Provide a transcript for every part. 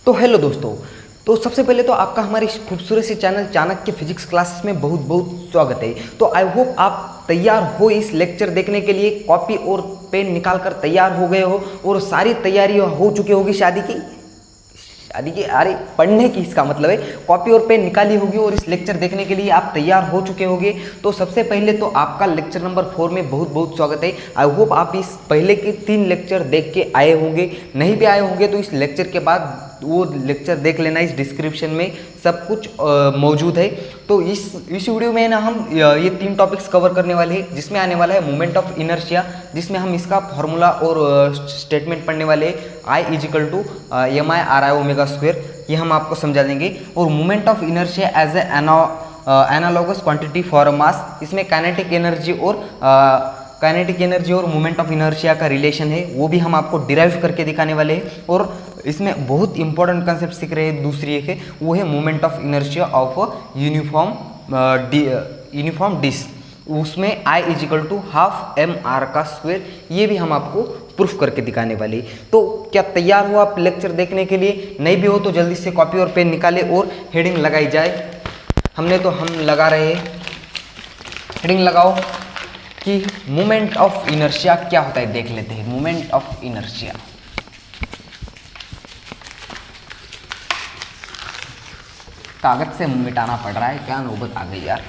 तो हेलो दोस्तों। तो सबसे पहले तो आपका हमारे इस खूबसूरत से चैनल चाणक्य फिजिक्स क्लासेस में बहुत बहुत स्वागत है। तो आई होप आप तैयार हो इस लेक्चर देखने के लिए, कॉपी और पेन निकाल कर तैयार हो गए हो और सारी तैयारी हो चुकी होगी शादी की अरे पढ़ने की, इसका मतलब है कॉपी और पेन निकाली होगी और इस लेक्चर देखने के लिए आप तैयार हो चुके होंगे। तो सबसे पहले तो आपका लेक्चर नंबर 4 में बहुत बहुत स्वागत है। आई होप आप इस पहले के 3 लेक्चर देख के आए होंगे। नहीं भी आए होंगे तो इस लेक्चर के बाद वो लेक्चर देख लेना, इस डिस्क्रिप्शन में सब कुछ मौजूद है। तो इस वीडियो में ना हम ये 3 टॉपिक्स कवर करने वाले हैं, जिसमें आने वाला है मोमेंट ऑफ इनर्शिया, जिसमें हम इसका फॉर्मूला और स्टेटमेंट पढ़ने वाले हैं। I is equal to M I R I omega square, ये हम आपको समझा देंगे। और moment of inertia as a analogous quantity for a mass, इसमें काइनेटिक एनर्जी और मोमेंट ऑफ इनर्शिया का रिलेशन है, वो भी हम आपको डिराइव करके दिखाने वाले हैं। और इसमें बहुत इंपॉर्टेंट कंसेप्ट सीख रहे हैं। दूसरी एक है, वो है moment of inertia of uniform disc, उसमें I is equal to half M R का स्क्वेयर, ये भी हम आपको प्रूफ करके दिखाने वाले। तो क्या तैयार हो आप लेक्चर देखने के लिए? नहीं भी हो तो जल्दी से कॉपी और पेन निकाले और हेडिंग लगाई जाए। हम लगा रहे हैं, हेडिंग लगाओ कि मोमेंट ऑफ इनर्शिया क्या होता है, देख लेते हैं। मोमेंट ऑफ इनर्शिया, कागज से मिटाना पड़ रहा है, क्या नौबत आ गई यार।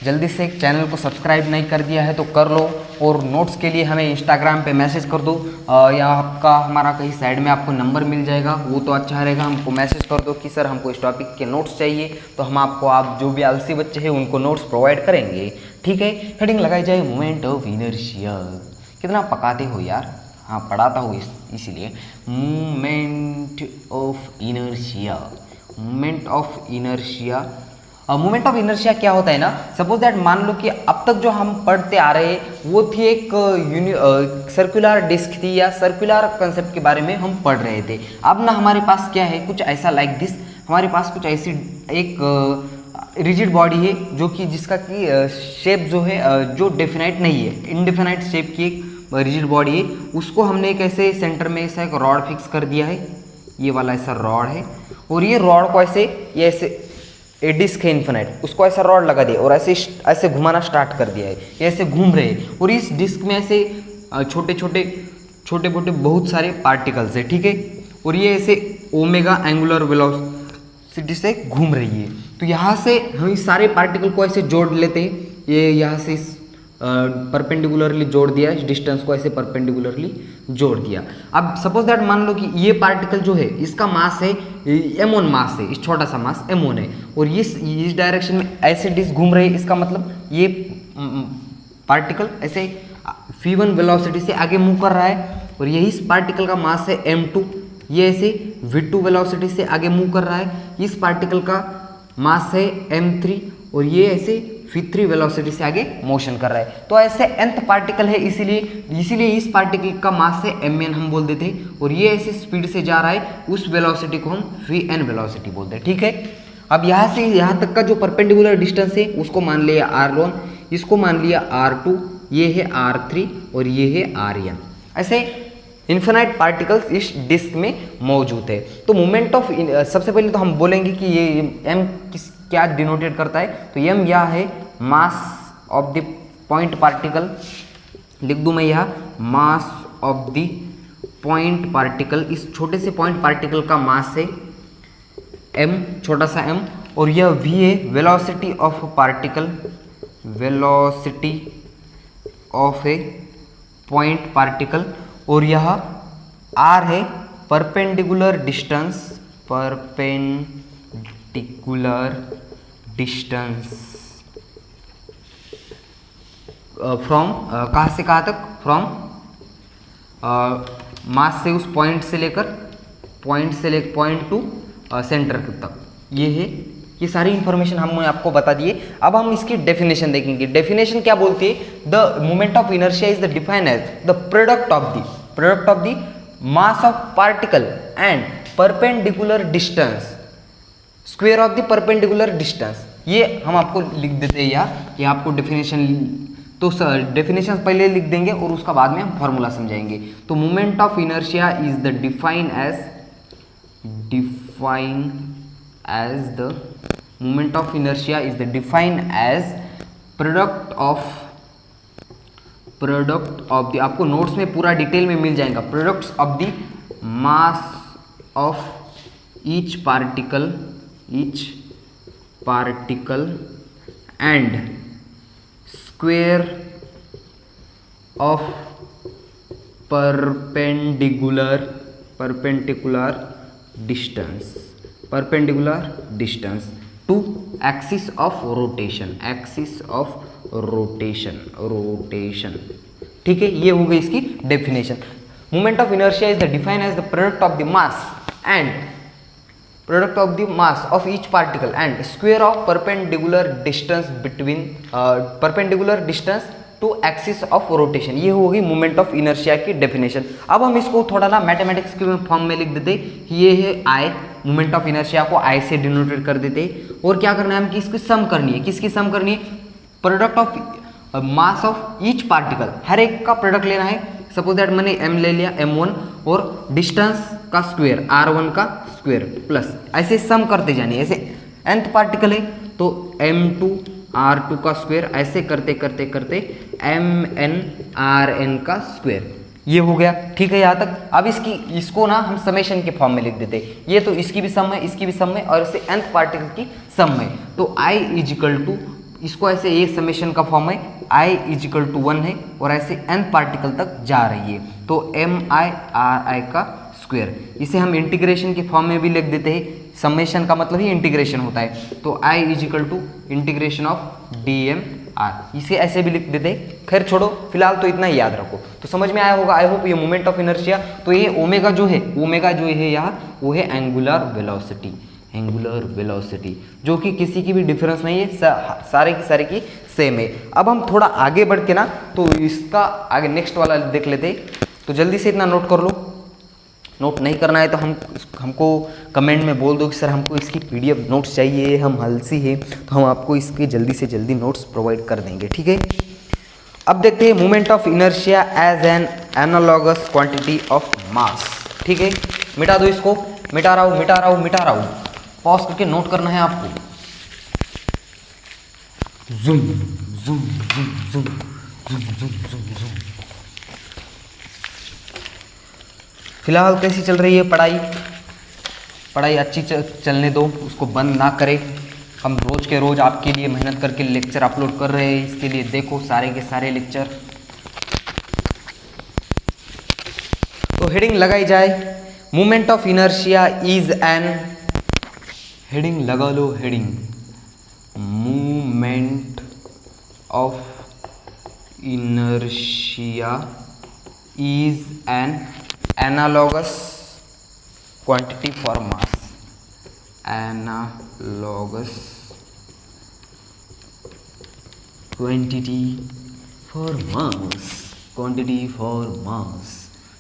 जल्दी से चैनल को सब्सक्राइब नहीं कर दिया है तो कर लो, और नोट्स के लिए हमें इंस्टाग्राम पे मैसेज कर दो, या आपका हमारा कहीं साइड में आपको नंबर मिल जाएगा, वो तो अच्छा रहेगा। हमको मैसेज कर दो कि सर हमको इस टॉपिक के नोट्स चाहिए, तो हम आपको, आप जो भी आलसी बच्चे हैं उनको नोट्स प्रोवाइड करेंगे। ठीक है, हेडिंग लगाई जाए मोमेंट ऑफ इनर्शिया। कितना पकाते हो यार, हाँ पढ़ाता हूँ इसीलिए। Moment of inertia, moment of inertia. Moment of inertia क्या होता है ना, सपोज दैट मान लो कि अब तक जो हम पढ़ते आ रहे हैं वो थी एक सर्कुलर डिस्क थी, या सर्कुलर कंसेप्ट के बारे में हम पढ़ रहे थे। अब ना हमारे पास क्या है, कुछ ऐसा लाइक दिस, हमारे पास कुछ ऐसी एक रिजिड बॉडी है, जो कि जिसका कि शेप जो है जो डेफिनाइट नहीं है, इनडेफिनाइट शेप की एक रिजिड बॉडी है। उसको हमने एक ऐसे सेंटर में ऐसा एक रॉड फिक्स कर दिया है, ये वाला ऐसा रॉड है, और ये रॉड को ऐसे, ये ऐसे ए डिस्क है इन्फिनाइट, उसको ऐसा रॉड लगा दिया और ऐसे घुमाना स्टार्ट कर दिया है, ये ऐसे घूम रहे हैं। और इस डिस्क में ऐसे छोटे छोटे बहुत सारे पार्टिकल्स है, ठीक है। और ये ऐसे ओमेगा एंगुलर वेलोसिटी से घूम रही है। तो यहाँ से हम इस सारे पार्टिकल को ऐसे जोड़ लेते हैं, ये यहाँ से परपेंडिकुलरली जोड़ दिया, इस डिस्टेंस को ऐसे परपेंडिकुलरली जोड़ दिया। अब सपोज दैट मान लो कि ये पार्टिकल जो है, इसका मास है m1 मास है, इस छोटा सा मास m1 है, और इस डायरेक्शन में ऐसे डिस्क घूम रहे हैं। इसका मतलब ये पार्टिकल ऐसे v1 वेलोसिटी से आगे मूव कर रहा है, और यही इस पार्टिकल का मास है m2, ये ऐसे v2 वेलोसिटी से आगे मूव कर रहा है। इस पार्टिकल का मास है m3, और ये ऐसे v3 वेलोसिटी से आगे मोशन कर रहा है। तो ऐसे nth पार्टिकल है, इसीलिए इस पार्टिकल का मास है mn हम बोल देते हैं, और ये ऐसे स्पीड से जा रहा है, उस वेलोसिटी को हम vn वेलोसिटी बोलते हैं। ठीक है, अब यहाँ से यहाँ तक का जो परपेंडिकुलर डिस्टेंस है उसको मान लिया r1, इसको मान लिया r2, ये है r3 और ये है rn। ऐसे इन्फिनाइट पार्टिकल्स इस डिस्क में मौजूद है। तो मोमेंट ऑफ, सबसे पहले तो हम बोलेंगे कि ये m क्या डिनोटेट करता है। तो m यह है मास ऑफ द पॉइंट पार्टिकल, लिख दूं मैं यहाँ मास ऑफ द पॉइंट पार्टिकल। इस छोटे से पॉइंट पार्टिकल का मास है m, छोटा सा m, और यह v है velocity of particle, velocity of A point particle, और यह r है परपेंडिकुलर डिस्टेंस, फ्रॉम कहाँ से कहाँ तक, फ्रॉम मास से उस पॉइंट से लेकर पॉइंट टू सेंटर तक। ये है, ये सारी इंफॉर्मेशन हमने आपको बता दिए। अब हम इसकी डेफिनेशन देखेंगे। डेफिनेशन क्या बोलती है, the moment of inertia is the defined as the product of the mass of particle and perpendicular distance square of the perpendicular distance. ये हम आपको लिख देते हैं यार, ये आपको डेफिनेशन, तो डेफिनेशन पहले लिख देंगे और उसका बाद में हम फॉर्मूला समझाएंगे। तो moment of inertia is the define as define as the moment of inertia is the define as product of the, आपको नोट्स में पूरा डिटेल में मिल जाएगा, products of the mass of each particle and square of perpendicular distance to axis of rotation। ठीक है, ये हो गई इसकी definition. Moment of inertia is the define as the product of the mass of each particle and square of perpendicular distance to axis of rotation. ये होगी moment of inertia की definition. अब हम इसको थोड़ा ना मैथमेटिक्स के फॉर्म में लिख देते, ये है आई, मोमेंट ऑफ इनर्शिया को आई से डिनोटेट कर देते। और क्या करना है हम कि इसकी सम करनी है। किसकी सम करनी है? Product of mass of each particle, हर एक का प्रोडक्ट लेना है। सपोज दैट मैंने m ले लिया m1 और डिस्टेंस का स्क्वायर r1 का स्क्वायर प्लस, ऐसे सम करते जाने। ऐसे nth पार्टिकल है तो m2 r2 का स्क्वायर, ऐसे करते करते करते mn rn का स्क्वायर। ये हो गया, ठीक है यहाँ तक। अब इसको ना हम समेशन के फॉर्म में लिख देते। ये तो इसकी भी सम है, इसकी भी सम है, और इसे nth पार्टिकल की सम है। तो I इजिकल टू, इसको ऐसे ये समेशन का फॉर्म है, I इजिकल टू 1 है और ऐसे nth पार्टिकल तक जा रही है। तो mi ri का स्क्वायर, इसे हम इंटीग्रेशन के फॉर्म में भी लिख देते हैं। समेशन का मतलब ही इंटीग्रेशन होता है। तो I is equal to integration of dm r, इसे ऐसे भी लिख देते हैं। खैर छोड़ो, फिलहाल तो इतना ही याद रखो। तो समझ में आया होगा आई होप। ये मोमेंट ऑफ इनर्शिया, तो ये ओमेगा जो है यहाँ वो है एंगुलर वेलोसिटी, जो कि किसी की भी डिफरेंस नहीं है, सारे की सेम है। अब हम थोड़ा आगे बढ़ के ना, तो इसका आगे नेक्स्ट वाला देख लेते। तो जल्दी से इतना नोट कर लो। नोट नहीं करना है तो हमको कमेंट में बोल दो कि सर हमको इसकी PDF नोट्स चाहिए, हम आलसी हैं, तो हम आपको इसके जल्दी से जल्दी नोट्स प्रोवाइड कर देंगे, ठीक है। अब देखते हैं moment of inertia as an analogous quantity of mass. ठीक है, मिटा दो इसको, मिटा रहा हूँ। पॉज करके नोट करना है आपको। Zoom zoom zoom zoom zoom zoom zoom zoom. फिलहाल कैसी चल रही है पढ़ाई अच्छी चलने दो, उसको बंद ना करें। हम रोज़ के रोज़ आपके लिए मेहनत करके लेक्चर अपलोड कर रहे हैं, इसके लिए देखो सारे के सारे लेक्चर। तो हेडिंग लगाई जाए, moment of inertia is an, heading लगा लो, heading moment of inertia is an analogous quantity for mass, analogous quantity for mass,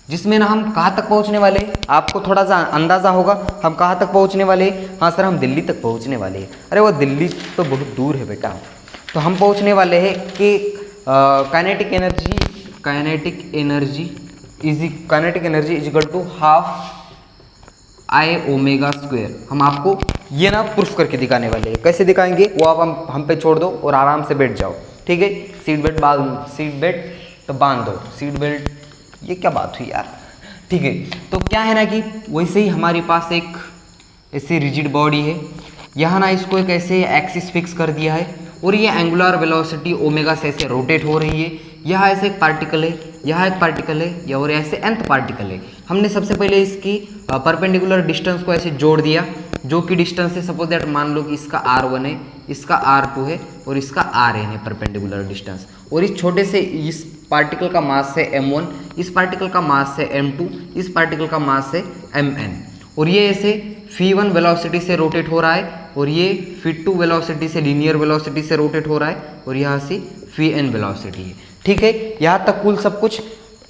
जिसमें ना हम कहाँ तक पहुँचने वाले, आपको थोड़ा सा अंदाज़ा होगा हम कहाँ तक पहुँचने वाले। हाँ सर, हम दिल्ली तक पहुँचने वाले हैं। अरे वो दिल्ली तो बहुत दूर है बेटा। तो हम पहुँचने वाले हैं कि kinetic energy is equal to half I omega square. हम आपको ये ना प्रूफ करके दिखाने वाले हैं। कैसे दिखाएंगे वो आप हम पे छोड़ दो और आराम से बैठ जाओ, ठीक है। सीट बेल्ट तो बांध दो, सीट बेल्ट, ये क्या बात हुई यार, ठीक है। तो क्या है ना कि वैसे ही हमारे पास एक ऐसी रिजिड बॉडी है, यहाँ ना इसको एक ऐसे एक्सिस फिक्स कर दिया है और ये एंगुलर वेलोसिटी ओमेगा से ऐसे रोटेट हो रही है। यहाँ ऐसे एक पार्टिकल है, यहाँ एक पार्टिकल है, और ऐसे nth पार्टिकल है। हमने सबसे पहले इसकी परपेंडिकुलर डिस्टेंस को ऐसे जोड़ दिया, जो कि डिस्टेंस है सपोज दैट मान लो कि इसका r1 है, इसका r2 है और इसका rn है परपेंडिकुलर डिस्टेंस। और इस छोटे से इस पार्टिकल का मास है m1, इस पार्टिकल का मास है m2, इस पार्टिकल का मास है mn। और ये ऐसे φ1 वेलोसिटी से रोटेट हो रहा है और ये φ2 वेलोसिटी से, लीनियर वेलोसिटी से रोटेट हो रहा है और यहाँ से φn वेलोसिटी है, ठीक है। यहाँ तक कुल सब कुछ,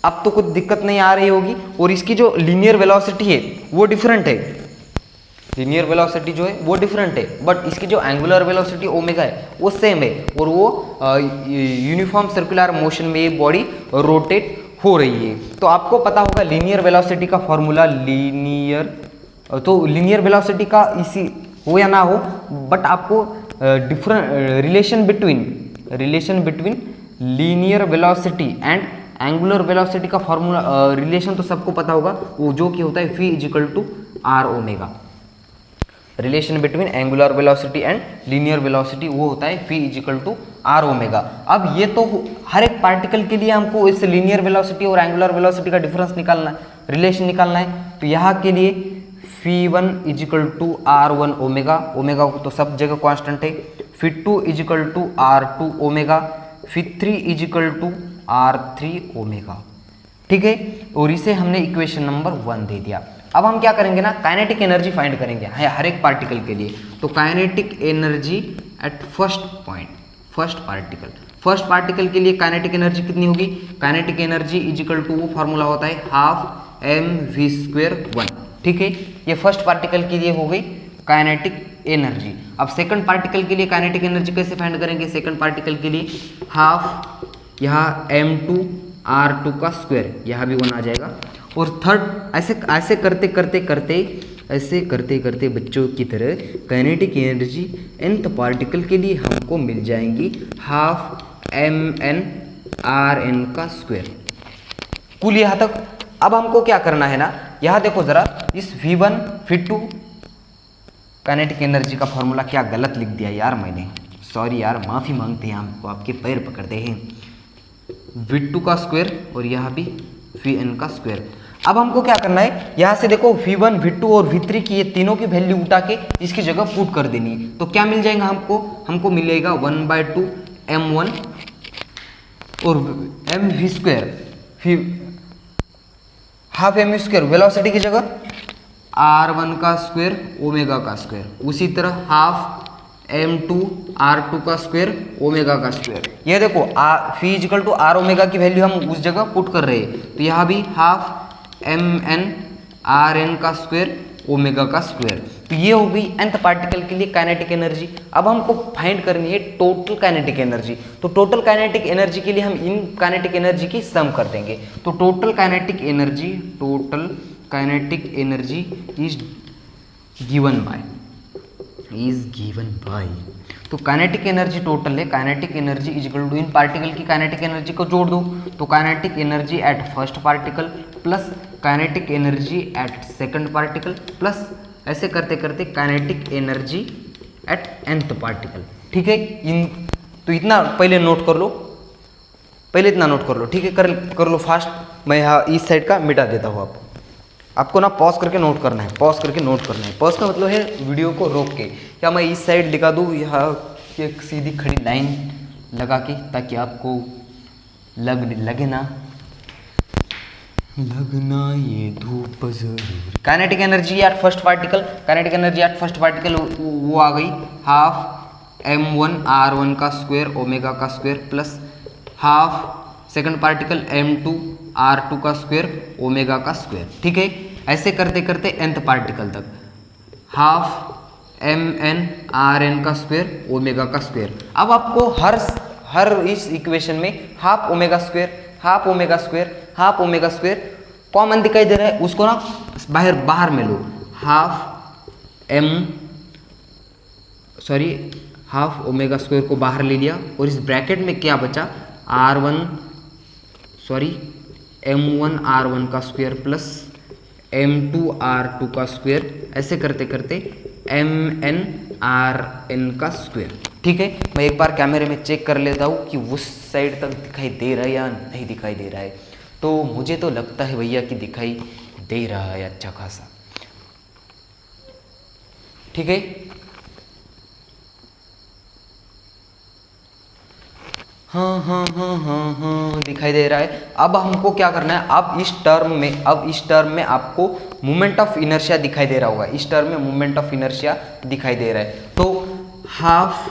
अब तो कुछ दिक्कत नहीं आ रही होगी। और इसकी जो लीनियर वेलोसिटी है वो डिफरेंट है, लीनियर वेलोसिटी जो है वो डिफरेंट है, बट इसकी जो एंगुलर वेलोसिटी ओमेगा है वो सेम है और वो यूनिफॉर्म सर्कुलर मोशन में ये बॉडी रोटेट हो रही है। तो आपको पता होगा लीनियर वेलोसिटी का फॉर्मूला, लीनियर तो लीनियर वेलोसिटी का इसी हो या ना हो, बट आपको different relation between linear velocity and angular velocity का फॉर्मूला रिलेशन तो सबको पता होगा, वो जो कि होता है v=r⍵। Relation between angular velocity and linear velocity वो होता है v=r⍵। अब ये तो हर एक पार्टिकल के लिए हमको इस लीनियर वेलोसिटी और एंगुलर वेलोसिटी का डिफरेंस निकालना है, रिलेशन निकालना है। तो यहाँ के लिए v1=r1⍵, ओमेगा तो सब जगह कांस्टेंट है, v2=r2⍵, v3=r3⍵। ठीक है, और इसे हमने इक्वेशन नंबर 1 दे दिया। अब हम क्या करेंगे ना, काइनेटिक एनर्जी फाइंड करेंगे हर एक पार्टिकल के लिए। तो kinetic energy at first particle के लिए काइनेटिक एनर्जी कितनी होगी? काइनेटिक एनर्जी वो फार्मूला होता है 12mv²1। ठीक है, ये फर्स्ट पार्टिकल के लिए हो गई काइनेटिक एनर्जी। अब सेकंड पार्टिकल के लिए काइनेटिक एनर्जी कैसे फाइंड करेंगे? सेकंड पार्टिकल के लिए हाफ यहाँ m2r2², यहाँ भी 1 आ जाएगा। और थर्ड ऐसे करते करते बच्चों की तरह काइनेटिक एनर्जी nth पार्टिकल के लिए हमको मिल जाएंगी 12mn/r⍵। कुल यहाँ तक। अब हमको क्या करना है ना, यहाँ देखो जरा, इस v1 v2 काइनेटिक एनर्जी का फॉर्मूला क्या गलत लिख दिया यार मैंने, सॉरी यार, माफ़ी मांगते हैं, हमको आपके पैर पकड़ते हैं। v2² और यहाँ भी vn²। अब हमको क्या करना है, यहाँ से देखो v1 v2 और v3 की ये तीनों की वैल्यू उठा के इसकी जगह पुट कर देनी है। तो क्या मिल जाएगा हमको मिलेगा 1/2 m1 और mv², हाफ mv², वेलोसिटी की जगह r1² ω²। उसी तरह हाफ m2 r2² ω²। ये देखो v=r⍵ की वैल्यू हम उस जगह पुट कर रहे हैं, तो यहाँ भी हाफ mn rn² ω²। तो ये हो गई nth पार्टिकल के लिए काइनेटिक एनर्जी। अब हमको फाइंड करनी है टोटल काइनेटिक एनर्जी। तो टोटल काइनेटिक एनर्जी के लिए हम इन काइनेटिक एनर्जी की सम कर देंगे। तो total kinetic energy is given by तो काइनेटिक एनर्जी टोटल है, काइनेटिक एनर्जी इन पार्टिकल की काइनेटिक एनर्जी को जोड़ दो, तो kinetic energy at first particle plus kinetic energy eight second particle plus ऐसे करते करते kinetic energy eight nth particle. ठीक है, तो इतना पहले नोट कर लो, इतना नोट कर लो। ठीक है, कर लो फास्ट। मैं यहाँ इस साइड का मिटा देता हूँ। आपको ना पॉज करके नोट करना है, पॉज का मतलब है वीडियो को रोक के, या मैं इस साइड लिखा दूँ यहाँ एक सीधी खड़ी लाइन लगा के, ताकि आपको लगना ये धूप जरूर। Kinetic energy at first particle, वो आ गई half m1 r1² ω² plus half second particle m2 r2² ω²। ठीक है, ऐसे करते करते nth पार्टिकल तक हाफ mn rn² ω²। अब आपको हर इस इक्वेशन में हाफ ω² कॉमन दिखाई दे रहा है, उसको ना बाहर में लो। हाफ ω² को बाहर ले लिया, और इस ब्रैकेट में क्या बचा, m1 r1² plus m2 r2², ऐसे करते करते mn rn²। ठीक है, मैं एक बार कैमरे में चेक कर लेता हूँ कि उस साइड तक दिखाई दे रहा है या नहीं दिखाई दे रहा है। तो मुझे तो लगता है भैया कि दिखाई दे रहा है अच्छा खासा। ठीक है, हाँ दिखाई दे रहा है। अब हमको क्या करना है, अब इस टर्म में आपको मोमेंट ऑफ इनर्शिया दिखाई दे रहा होगा, इस टर्म में मोमेंट ऑफ इनर्शिया दिखाई दे रहा है। तो हाफ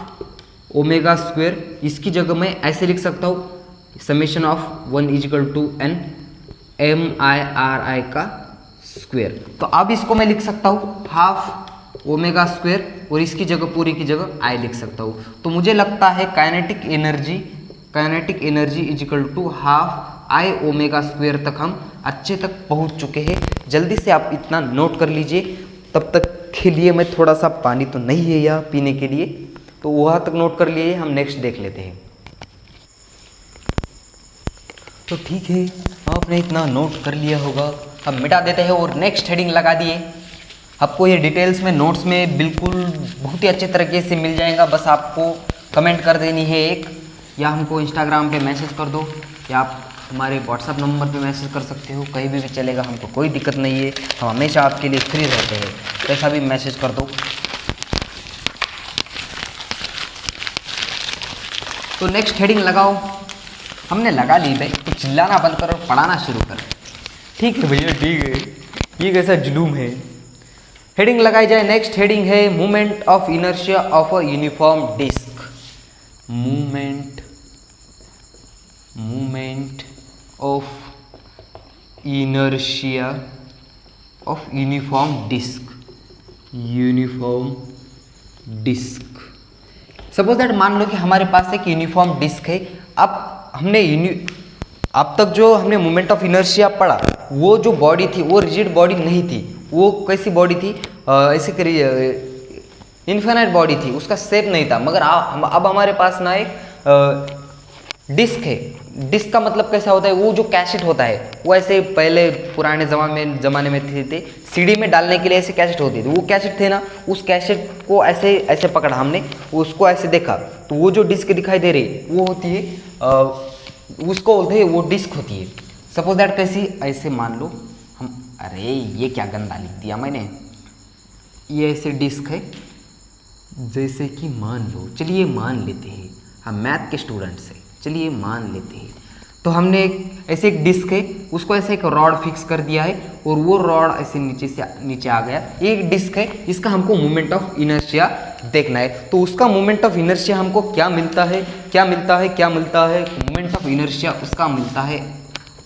ω², इसकी जगह मैं ऐसे लिख सकता हूँ, समेशन ऑफ 1 = n mI/r⍵। तो अब इसको मैं लिख सकता हूँ हाफ ω² और इसकी जगह पूरी की जगह I लिख सकता हूँ। तो मुझे लगता है काइनेटिक एनर्जी हाफ I⍵² तक हम अच्छे तक पहुँच चुके हैं। जल्दी से आप इतना नोट कर लीजिए, तब तक के लिए मैं थोड़ा सा पानी तो नहीं है यहाँ पीने के लिए, तो वहाँ तक नोट कर लिए। हम नेक्स्ट देख लेते हैं। तो ठीक है, आपने इतना नोट कर लिया होगा, हम मिटा देते हैं और नेक्स्ट हेडिंग लगा दिए। आपको ये डिटेल्स में नोट्स में बिल्कुल बहुत ही अच्छे तरीके से मिल जाएगा। बस आपको कमेंट कर देनी है एक, या हमको इंस्टाग्राम पे मैसेज कर दो, या आप हमारे व्हाट्सअप नंबर पे मैसेज कर सकते हो, कहीं भी चलेगा, हमको कोई दिक्कत नहीं है। हम हमेशा आपके लिए फ्री रहते हैं, कैसा भी मैसेज कर दो। तो नेक्स्ट हेडिंग लगाओ। हमने लगा ली भाई, तो चिल्लाना बंद करो और पढ़ाना शुरू कर। ठीक है भैया, ठीक है, ये कैसा जुलूम है। हेडिंग लगाई जाए। नेक्स्ट हेडिंग है movement of inertia of a uniform disc. Movement of inertia of uniform disc. Suppose that, मान लो कि हमारे पास एक यूनिफॉर्म डिस्क है। अब हमने अब तक जो हमने मोमेंट ऑफ इनर्शिया पढ़ा, वो जो बॉडी थी वो रिजिड बॉडी नहीं थी। वो कैसी बॉडी थी? ऐसी इन्फिनाइट बॉडी थी, उसका शेप नहीं था। मगर अब हमारे पास ना एक डिस्क है। डिस्क का मतलब कैसा होता है? वो जो कैसेट होता है, वो ऐसे पहले पुराने ज़माने में थे सीडी में डालने के लिए ऐसे कैसेट होती थी। वो कैसेट थे ना, उस कैसेट को ऐसे ऐसे पकड़ा हमने, उसको ऐसे देखा, तो वो जो डिस्क दिखाई दे रही वो होती है, उसको बोलते हैं, वो डिस्क होती है। सपोज दैट कैसी, ऐसे मान लो हम, अरे ये क्या गंदा लिख दिया मैंने, ये ऐसे डिस्क है। जैसे कि मान लो, चलिए मान लेते हैं, हम मैथ के स्टूडेंट्स हैं, चलिए मान लेते हैं। तो हमने ऐसे एक डिस्क है, उसको ऐसे एक रॉड फिक्स कर दिया है, और वो रॉड ऐसे नीचे आ गया। एक डिस्क है, इसका हमको मोमेंट ऑफ इनर्शिया देखना है। तो उसका मोमेंट ऑफ इनर्शिया हमको क्या मिलता है? मोमेंट ऑफ इनर्शिया उसका मिलता है,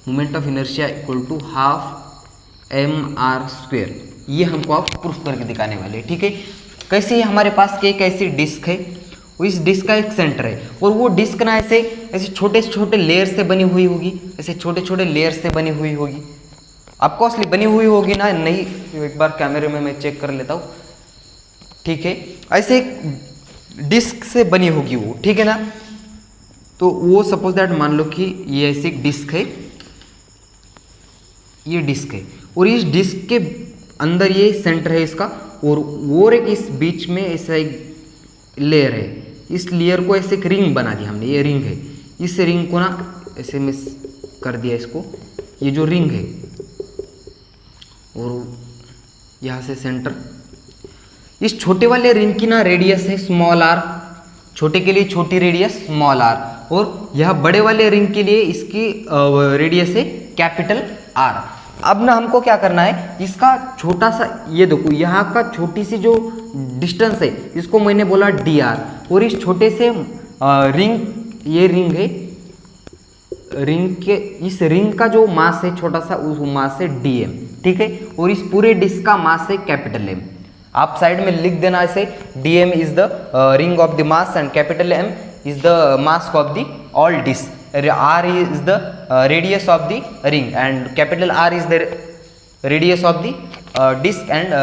moment of inertia equal to half mr²। ये हमको आप प्रूफ करके दिखाने वाले, ठीक है। कैसे? हमारे पास एक ऐसी डिस्क है, इस डिस्क का एक सेंटर है, और वो डिस्क ना ऐसे छोटे छोटे लेयर से बनी हुई होगी, ऐसे छोटे छोटे लेयर से बनी हुई होगी। आपको असली बनी हुई होगी ना? नहीं, एक बार कैमरे में मैं चेक कर लेता हूँ, ठीक है। ऐसे एक डिस्क से बनी होगी वो, ठीक है ना। तो वो सपोज दैट मान लो कि ये ऐसी एक डिस्क है, ये डिस्क है, और इस डिस्क के अंदर ये सेंटर है इसका, और एक इस बीच में ऐसा एक लेयर है। इस लेयर को ऐसे एक रिंग बना दिया हमने, ये रिंग है। इस रिंग को ना ऐसे मिस कर दिया इसको, ये जो रिंग है, और यहाँ से सेंटर, इस छोटे वाले रिंग की ना रेडियस है स्मॉल r, छोटे के लिए छोटी रेडियस स्मॉल r, और यह बड़े वाले रिंग के लिए इसकी रेडियस है कैपिटल R। अब ना हमको क्या करना है, इसका छोटा सा, ये देखो यहाँ का छोटी सी जो डिस्टेंस है, इसको मैंने बोला dr, और इस छोटे से रिंग, ये रिंग है, रिंग के इस रिंग का जो मास है छोटा सा, उस मास है dm, ठीक है। और इस पूरे डिस्क का मास है कैपिटल M। आप साइड में लिख देना ऐसे, dm is the ring of the mass and capital M is the mass of the all disc. R is the radius of the ring and capital R is the radius of the disc and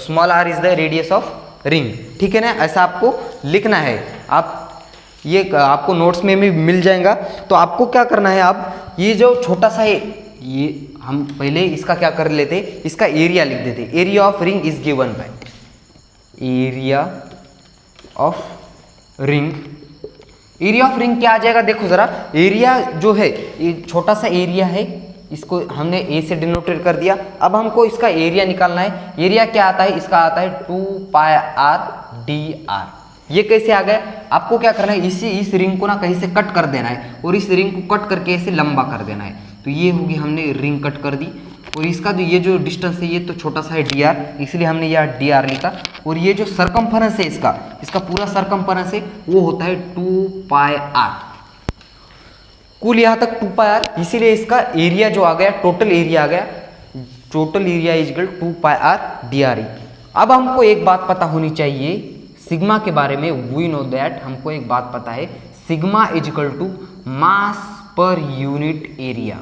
small r is the radius of ring, ठीक है ना। ऐसा आपको लिखना है। आप ये आपको नोट्स में भी मिल जाएगा। तो आपको क्या करना है, आप ये जो छोटा सा है, ये हम पहले इसका क्या कर लेते, इसका एरिया लिख देते। Area of ring is given by, area of ring, area of ring क्या आ जाएगा? देखो जरा, एरिया जो है, ये छोटा सा एरिया है, इसको हमने ए से डिनोटेट कर दिया। अब हमको इसका एरिया निकालना है। एरिया क्या आता है? इसका आता है 2πr/dr। ये कैसे आ गया? आपको क्या करना है, इस रिंग को ना कहीं से कट कर देना है, और इस रिंग को कट करके ऐसे लंबा कर देना है। तो ये होगी, हमने रिंग कट कर दी, और इसका जो ये जो डिस्टेंस है, ये तो छोटा सा है dr, इसलिए हमने यह dr लिखा। और ये जो सरकमफरेंस है इसका पूरा सरकमफरेंस है, वो होता है 2πr। कुल यहाँ तक 2πr, इसीलिए इसका एरिया जो आ गया, टोटल एरिया आ गया, total area is equal 2πr/dr। अब हमको एक बात पता होनी चाहिए सिग्मा के बारे में। वी नो दैट, हमको एक बात पता है, sigma is equal to mass per unit area,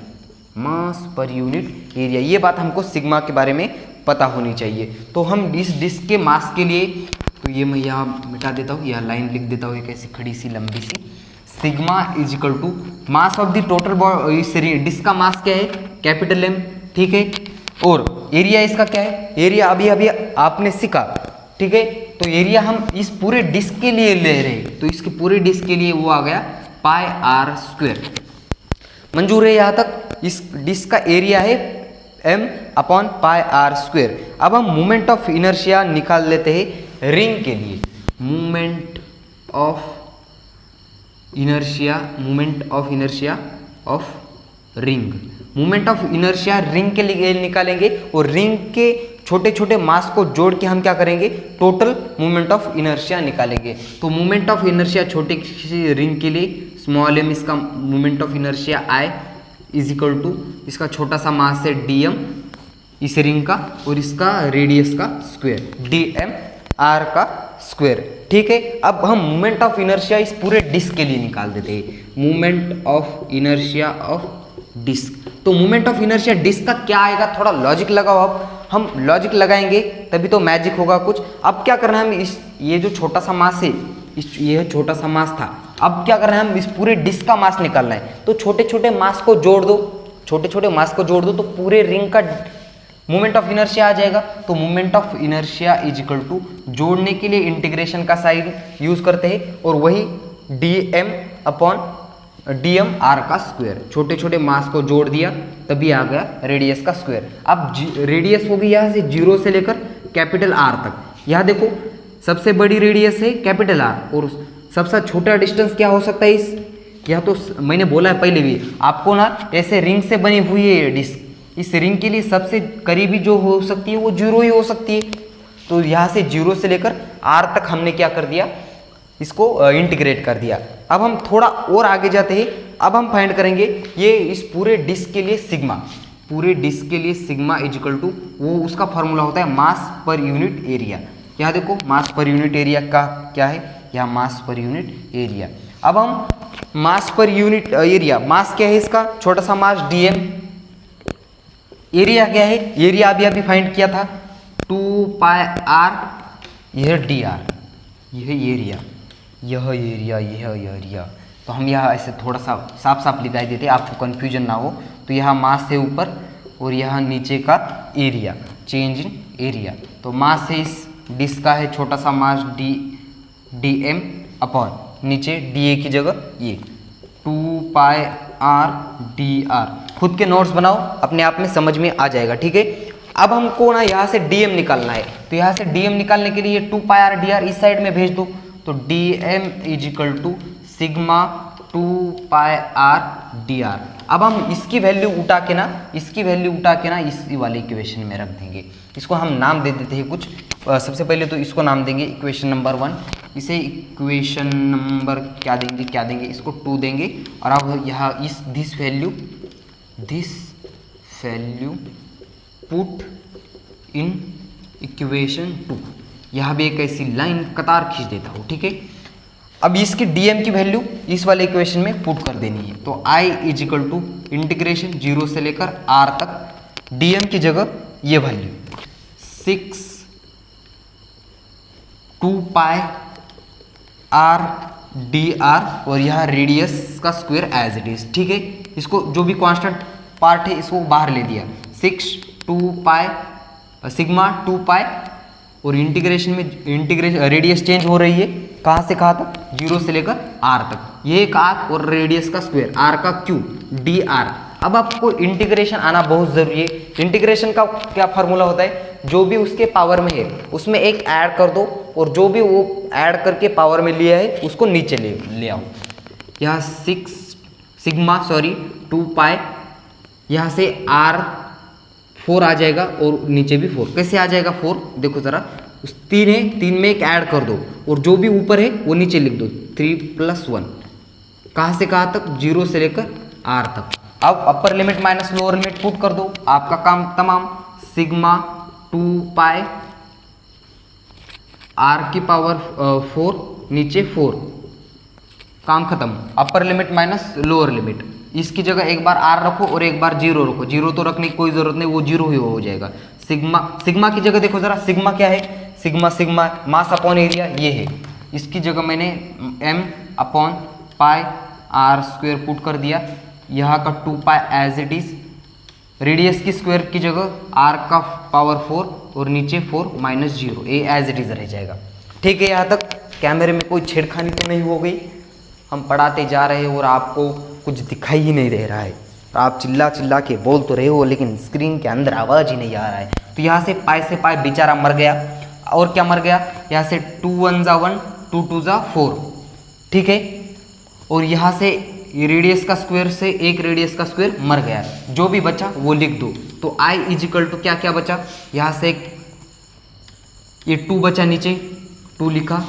mass per unit area. ये बात हमको सिग्मा के बारे में पता होनी चाहिए। तो हम इस डिस्क के मास के लिए, तो ये मैं यहाँ मिटा देता हूँ, यह लाइन लिख देता हूँ एक ऐसी खड़ी सी लंबी सी, sigma is equal to mass of the total इस डिस्क का मास क्या है, कैपिटल एम, ठीक है। और एरिया इसका क्या है, एरिया अभी अभी आपने सीखा, ठीक है। तो एरिया हम इस पूरे डिस्क के लिए ले रहे हैं, तो इसके पूरे डिस्क के लिए वो आ गया पाई आर स्क्वायर। मंजूर है यहाँ तक? इस डिस्क का एरिया है m upon pi R square. अब हम मोमेंट ऑफ इनर्शिया निकाल लेते हैं रिंग के लिए। Moment of inertia, moment of inertia of ring, moment of inertia ring के लिए निकालेंगे और रिंग के छोटे छोटे मास को जोड़ के हम क्या करेंगे, टोटल मोमेंट ऑफ इनर्शिया निकालेंगे। तो मोमेंट ऑफ इनर्शिया छोटे सी रिंग के लिए स्मॉल m, इसका moment of inertia I is equal to इसका छोटा सा मास है dm इस रिंग का और इसका रेडियस का स्क्वायर dm r का स्क्वायर, ठीक है। अब हम मोमेंट ऑफ इनर्शिया इस पूरे डिस्क के लिए निकाल देते हैं, moment of inertia of disc. तो मोमेंट ऑफ इनर्शिया डिस्क का क्या आएगा, थोड़ा लॉजिक लगाओ। अब हम लॉजिक लगाएंगे तभी तो मैजिक होगा कुछ। अब क्या करना है, हम इस ये जो छोटा सा मास है, ये छोटा सा मास था, अब क्या करना है, हम इस पूरे डिस्क का मास निकालना है। तो छोटे छोटे मास को जोड़ दो, छोटे छोटे मास को जोड़ दो तो पूरे रिंग का मोमेंट ऑफ इनर्शिया आ जाएगा। तो moment of inertia is equal to, जोड़ने के लिए इंटीग्रेशन का साइन यूज करते हैं और वही dm अपॉन dm r का स्क्वायर, छोटे छोटे मास को जोड़ दिया तभी आ गया रेडियस का स्क्वायर। अब रेडियस होगी यहाँ से 0 से लेकर कैपिटल R तक। यहाँ देखो सबसे बड़ी रेडियस है कैपिटल R और सबसे छोटा डिस्टेंस क्या हो सकता है इस, यह तो मैंने बोला है पहले भी आपको ना, ऐसे रिंग से बनी हुई है ये डिस्क, इस रिंग के लिए सबसे करीबी जो हो सकती है वो 0 ही हो सकती है। तो यहाँ से 0 से लेकर R तक हमने क्या कर दिया, इसको इंटीग्रेट कर दिया। अब हम थोड़ा और आगे जाते हैं, अब हम फाइंड करेंगे ये इस पूरे डिस्क के लिए सिग्मा, पूरे डिस्क के लिए सिग्मा इज इक्वल टू, वो उसका फॉर्मूला होता है मास पर यूनिट एरिया। यहाँ देखो मास पर यूनिट एरिया का क्या है, यहाँ मास पर यूनिट एरिया। अब हम मास पर यूनिट एरिया, मास क्या है इसका, छोटा सा मास dm, एरिया क्या है, एरिया अभी अभी फाइंड किया था 2 पाई r, यह dr, यह एरिया, यह एरिया, यह एरिया। तो हम यहाँ ऐसे थोड़ा सा साफ साफ लिखा देते आपको कन्फ्यूजन ना हो। तो यहाँ मास है ऊपर और यहाँ नीचे का एरिया, चेंज इन एरिया। तो मास है इस डिस्क का है छोटा सा मास dm अपॉन नीचे dA की जगह ये 2 पाई r dr। खुद के नोट्स बनाओ, अपने आप में समझ में आ जाएगा, ठीक है। अब हमको ना यहाँ से dm निकालना है, तो यहाँ से dm निकालने के लिए 2 पाई r dr इस साइड में भेज दो। तो dm is equal to sigma 2 pi r dr। अब हम इसकी वैल्यू उठा के ना, इसकी वैल्यू उठा के ना इस वाले इक्वेशन में रख देंगे। इसको हम नाम दे देते हैं कुछ, सबसे पहले तो इसको नाम देंगे इक्वेशन नंबर 1, इसे इक्वेशन नंबर क्या देंगे, इसको 2 देंगे। और अब यहाँ इस this value put in equation 2, यहाँ भी एक ऐसी लाइन कतार खींच देता हूँ, ठीक है। अब इसकी dm की वैल्यू इस वाले इक्वेशन में पुट कर देनी है। तो I is equal to integration 0 से लेकर r तक, dm की जगह ये वैल्यू 6 2 पाई r dr और यह रेडियस का स्क्वायर एज इट इज, ठीक है। इसको जो भी कांस्टेंट पार्ट है इसको बाहर ले दिया, 6 2 पाई सिग्मा 2 पाई और इंटीग्रेशन में रेडियस चेंज हो रही है, कहाँ से कहाँ तक, 0 से लेकर r तक, ये एक r और रेडियस का स्क्वायर r का क्यूब dr। अब आपको इंटीग्रेशन आना बहुत जरूरी है। इंटीग्रेशन का क्या फार्मूला होता है, जो भी उसके पावर में है उसमें एक ऐड कर दो और जो भी वो ऐड करके पावर में लिया है उसको नीचे ले आओ। यहाँ 2 पाई, यहाँ से r 4 आ जाएगा और नीचे भी 4, कैसे आ जाएगा 4, देखो जरा, उस 3 है, 3 में एक ऐड कर दो और जो भी ऊपर है वो नीचे लिख दो, 3 + 1, कहाँ से कहाँ तक, 0 से लेकर r तक। अब upper limit minus lower limit put कर दो, आपका काम तमाम। सिग्मा 2 पाई r की पावर 4 नीचे 4, काम खत्म। Upper limit minus lower limit, इसकी जगह एक बार r रखो और एक बार 0 रखो, 0 तो रखने की कोई जरूरत नहीं, वो 0 ही हो जाएगा। सिग्मा, सिग्मा की जगह देखो ज़रा, सिग्मा क्या है, sigma sigma mass upon area ये है, इसकी जगह मैंने m upon pi R square put कर दिया, यहाँ का 2 pi as it is, radius की स्क्वायर की जगह r का पावर 4 और नीचे 4 माइनस 0, ये एज इट इज रह जाएगा। ठीक है, यहाँ तक कैमरे में कोई छेड़खानी तो नहीं हो गई? हम पढ़ाते जा रहे हैं और आपको कुछ दिखाई ही नहीं दे रहा है, आप चिल्ला चिल्ला के बोल तो रहे हो लेकिन स्क्रीन के अंदर आवाज़ ही नहीं आ रहा है। तो यहाँ से पाई बेचारा मर गया, और क्या मर गया, यहाँ से 2 1 जा 1, 2 2 जा 4, ठीक है। और यहाँ से रेडियस का स्क्वायर से एक रेडियस का स्क्वायर मर गया, जो भी बचा वो लिख दो। तो I इजिकल टू क्या क्या बचा, यहाँ से ये 2 बचा, नीचे 2 लिखा,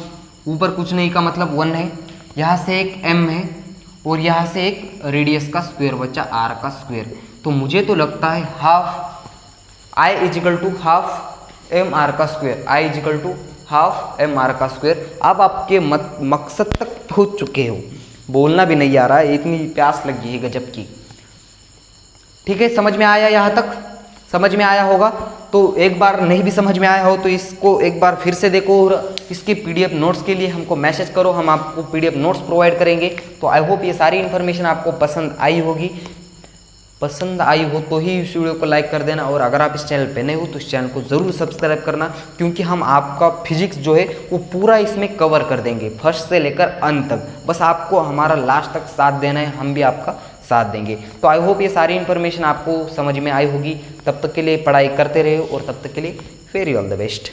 ऊपर कुछ नहीं का मतलब 1 है, यहाँ से एक m है और यहाँ से एक रेडियस का स्क्वायर बचा r का स्क्वायर। तो मुझे तो लगता है half I is equal to half M R का square, I is equal to half M R का स्क्वायर। अब आपके मकसद तक पहुँच चुके हो, बोलना भी नहीं आ रहा है, इतनी प्यास लगी है गजब की। ठीक है, समझ में आया? यहाँ तक समझ में आया होगा। तो एक बार नहीं भी समझ में आया हो तो इसको एक बार फिर से देखो, और इसके पीडीएफ नोट्स के लिए हमको मैसेज करो, हम आपको पीडीएफ नोट्स प्रोवाइड करेंगे। तो आई होप ये सारी इन्फॉर्मेशन आपको पसंद आई होगी। पसंद आई हो तो ही इस वीडियो को लाइक कर देना, और अगर आप इस चैनल पे नए हो तो इस चैनल को ज़रूर सब्सक्राइब करना, क्योंकि हम आपका फिजिक्स जो है वो पूरा इसमें कवर कर देंगे, फर्स्ट से लेकर अंत तक। बस आपको हमारा लास्ट तक साथ देना है, हम भी आपका साथ देंगे। तो आई होप ये सारी इन्फॉर्मेशन आपको समझ में आई होगी। तब तक के लिए पढ़ाई करते रहे, और तब तक के लिए वेरी ऑल द बेस्ट।